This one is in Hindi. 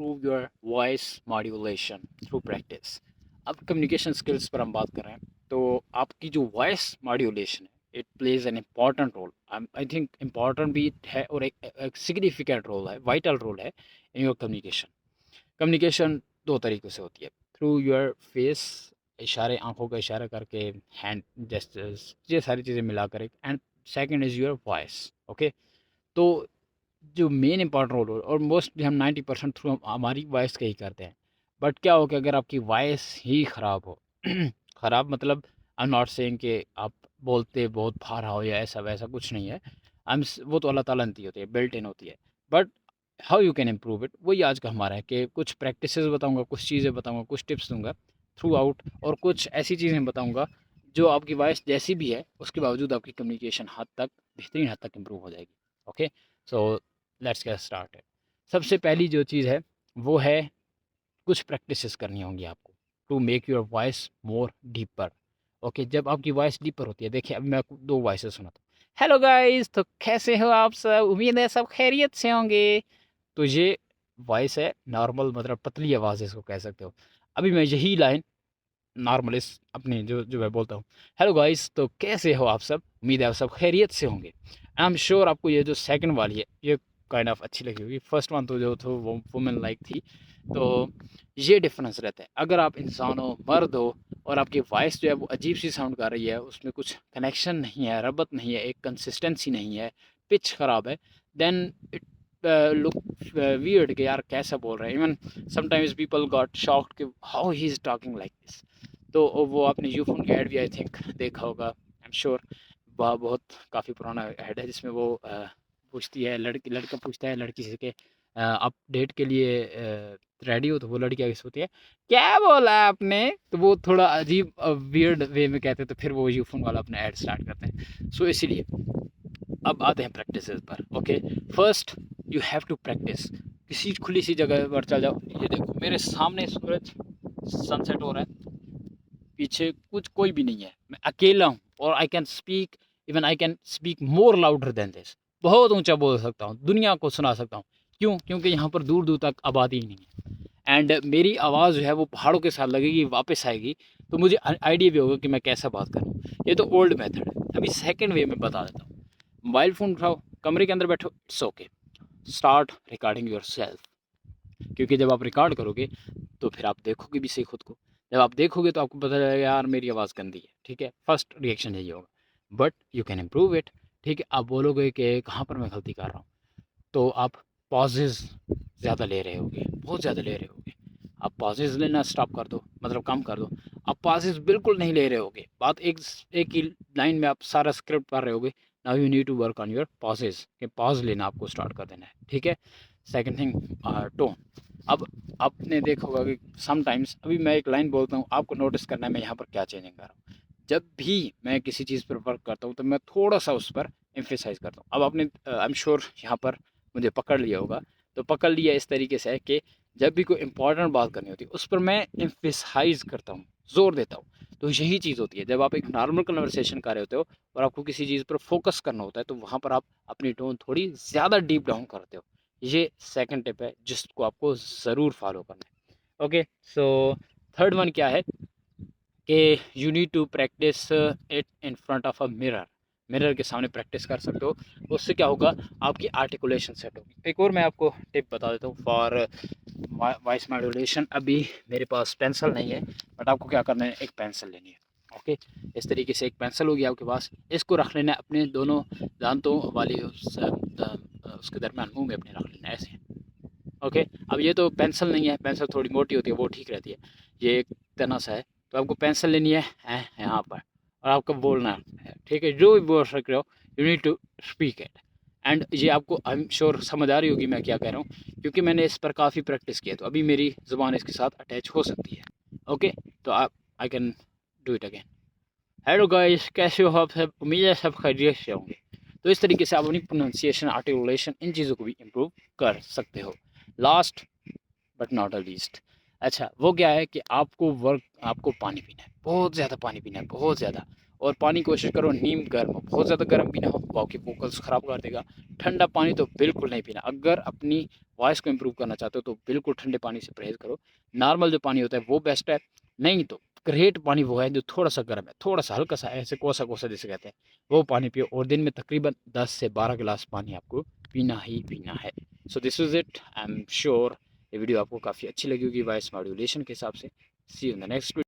improve your voice modulation through practice. अब कम्युनिकेशन स्किल्स पर हम बात कर रहे हैं, तो आपकी जो वॉइस मॉड्यूलेशन है it plays an important role. I think important भी है और एक सिग्निफिकेंट रोल है, वाइटल रोल है इन योर कम्युनिकेशन। कम्युनिकेशन दो तरीक़ों से होती है, थ्रू योर फेस, इशारे, आंखों का इशारा करके, हैंड जेस्चर्स, ये सारी चीज़ें मिलाकर एक, and second is your voice. Okay, तो जो मेन इंपॉर्टेंट रोल और मोस्टली हम 90% थ्रू हमारी वॉइस का ही करते हैं। बट क्या हो कि अगर आपकी वॉइस ही ख़राब हो ख़राब मतलब आई एम नॉट सेइंग कि आप बोलते बहुत भारा हो या ऐसा वैसा, कुछ नहीं है। वो तो अल्लाह ताला ने दी होती है, बिल्ट इन होती है। But how you can improve it, वही आज का हमारा है कि कुछ प्रैक्टिसेस बताऊंगा, कुछ चीज़ें बताऊंगा, कुछ टिप्स दूंगा थ्रू आउट, और कुछ ऐसी चीज़ें बताऊंगा जो आपकी वॉइस जैसी भी है उसके बावजूद आपकी कम्युनिकेशन हद तक, बेहतरीन हद तक इम्प्रूव हो जाएगी। Okay, so let's get started. सबसे पहली जो चीज़ है वो है, कुछ प्रैक्टिसेस करनी होंगी आपको to make your voice more deeper. Okay, जब आपकी वॉइस डीपर होती है, देखिए अब मैं आपको दो वॉइसेस सुनाता हूँ। हेलो गाइस, तो कैसे हो आप सब, उम्मीद है सब खैरियत से होंगे। तो ये वॉइस है नॉर्मल, मतलब पतली आवाज़ इसको कह सकते हो। अभी मैं यही लाइन नॉर्मल इस अपनी जो जो मैं बोलता हूँ, हेलो गाइस, तो कैसे हो आप सब, उम्मीद है आप सब खैरियत से होंगे। आई एम श्योर आपको ये जो सेकंड वाली है ये काइंड ऑफ अच्छी लगी होगी। फर्स्ट वन तो जो थी वो वुमेन लाइक थी। तो ये डिफरेंस रहता है, अगर आप इंसान हो, मर्द हो, और आपकी वॉइस जो है वो अजीब सी साउंड कर रही है, उसमें कुछ कनेक्शन नहीं है, रबत नहीं है, एक कंसिस्टेंसी नहीं है, पिच ख़राब है, देन इट लुक वियर्ड कि यार कैसा बोल रहे हैं। Even sometimes people got shocked कि how he is talking like this. तो वो आपने यूफोन का ऐड भी आई थिंक देखा होगा, आई एम श्योर। वह बहुत काफ़ी पुराना ऐड है जिसमें वो पूछती है, लड़का पूछता है लड़की से कि आप डेट के लिए रेडी हो, तो वो लड़की आगे से होती है, क्या बोला आपने, तो वो थोड़ा अजीब वियर्ड वे में कहते हैं, तो फिर वो यूफोन वाला अपना ऐड स्टार्ट करते हैं। सो इसीलिए अब आते हैं प्रैक्टिस पर। Okay, first you have to practice. किसी खुली सी जगह पर चल जाओ, ये देखो मेरे सामने सूरज सनसेट हो रहा है, पीछे कुछ कोई भी नहीं है, मैं अकेला हूँ, और I can speak, even I can speak more louder than this, बहुत ऊंचा बोल सकता हूँ, दुनिया को सुना सकता हूँ। क्यों? क्योंकि यहाँ पर दूर दूर तक आबादी ही नहीं है, एंड मेरी आवाज़ जो है वो पहाड़ों के साथ लगेगी, वापस आएगी, तो मुझे आइडिया भी होगा कि मैं कैसा बात करूँ। ये तो ओल्ड मेथड है। अभी सेकेंड वे में बता देता हूँ। मोबाइल फ़ोन उठाओ, कमरे के अंदर बैठो, it's okay, start recording your self. क्योंकि जब आप रिकॉर्ड करोगे तो फिर आप देखोगे भी सही खुद को, जब आप देखोगे तो आपको पता चलेगा यार मेरी आवाज़ गंदी है, ठीक है, फर्स्ट रिएक्शन यही होगा। But you can improve it. ठीक है, आप बोलोगे कि कहाँ पर मैं गलती कर रहा हूँ, तो आप पॉजेज़ ज़्यादा ले रहे होगे, बहुत ज़्यादा ले रहे होगे। आप पॉजेज़ लेना स्टॉप कर दो, मतलब कम कर दो। आप पॉजेज़ बिल्कुल नहीं ले रहे होगे, बात एक ही लाइन में आप सारा स्क्रिप्ट पढ़ रहे होगे। Now you need to work on your pauses, कि पॉज लेना आपको स्टार्ट कर देना है, ठीक है। Second thing, tone. अब आपने देखा होगा कि समटाइम्स, अभी मैं एक लाइन बोलता हूँ, आपको नोटिस करना है मैं यहाँ पर क्या चेंजिंग कर रहा हूँ। जब भी मैं किसी चीज़ पर वर्क करता हूँ तो मैं थोड़ा सा उस पर एम्फेसाइज करता हूँ। अब आपने आई एम श्योर यहाँ पर मुझे पकड़ लिया होगा, तो पकड़ लिया इस तरीके से है कि जब भी कोई इंपॉर्टेंट बात करनी होती है उस पर मैं एम्फेसाइज करता हूँ, जोर देता हूँ। तो यही चीज़ होती है जब आप एक नॉर्मल कन्वर्सेशन कर रहे होते हो और आपको किसी चीज़ पर फोकस करना होता है, तो वहाँ पर आप अपनी टोन थोड़ी ज़्यादा डीप डाउन करते हो। ये सेकंड टिप है जिसको आपको ज़रूर फॉलो करना है। ओके, सो थर्ड वन क्या है कि you need to practice it in front of a mirror. Mirror के सामने प्रैक्टिस कर सकते हो, उससे क्या होगा, आपकी आर्टिकुलेशन सेट होगी। एक और मैं आपको टिप बता देता हूँ फॉर वॉइस मॉड्यूलेशन। अभी मेरे पास पेंसिल नहीं है, बट आपको क्या करना है, एक पेंसिल लेनी है। ओके, इस तरीके से एक पेंसिल होगी आपके पास, इसको रख लेना है अपने दोनों दांतों वाली उसके दरमियान, मुंह में अपने रख लेना है ऐसे। ओके, अब ये तो पेंसिल नहीं है, पेंसिल थोड़ी मोटी होती है, वो ठीक रहती है, ये एक तना सा है। तो आपको पेंसिल लेनी है यहाँ पर, और आपको बोलना है, ठीक है, जो भी बोल सक रहे हो, you need to speak it. And ये आपको आई एम श्योर समझ आ रही होगी मैं क्या कह रहा हूँ, क्योंकि मैंने इस पर काफ़ी प्रैक्टिस की है, तो अभी मेरी ज़ुबान इसके साथ अटैच हो सकती है। ओके, तो आप I can do it again. Hello guys, कैसे हो आप सब, उम्मीद है सब खैरियत से होंगे। तो इस तरीके से आप अपनी प्रोनाउंसिएशन, आर्टिकुलेशन, इन चीज़ों को भी इम्प्रूव कर सकते हो। Last but not a least, अच्छा वो क्या है कि आपको पानी पीना है, बहुत ज़्यादा पानी पीना है, बहुत ज़्यादा। और पानी कोशिश करो नीम गर्म हो, बहुत ज़्यादा गर्म पीना हो, बाकी वोकल्स ख़राब कर देगा। ठंडा पानी तो बिल्कुल नहीं पीना। अगर अपनी वॉइस को इम्प्रूव करना चाहते हो तो बिल्कुल ठंडे पानी से परहेज़ करो। नॉर्मल जो पानी होता है वो बेस्ट है, नहीं तो ग्रेट पानी वो है जो थोड़ा सा गर्म है, थोड़ा सा हल्का सा ऐसे कोसा कोसा जिसे कहते हैं, वो पानी पियो और दिन में तकरीबन 10 से 12 गिलास पानी आपको पीना ही पीना है। So this is it. I am sure ये वीडियो आपको काफ़ी अच्छी लगी होगी वॉइस मॉड्यूलेशन के हिसाब से। See you in the next video.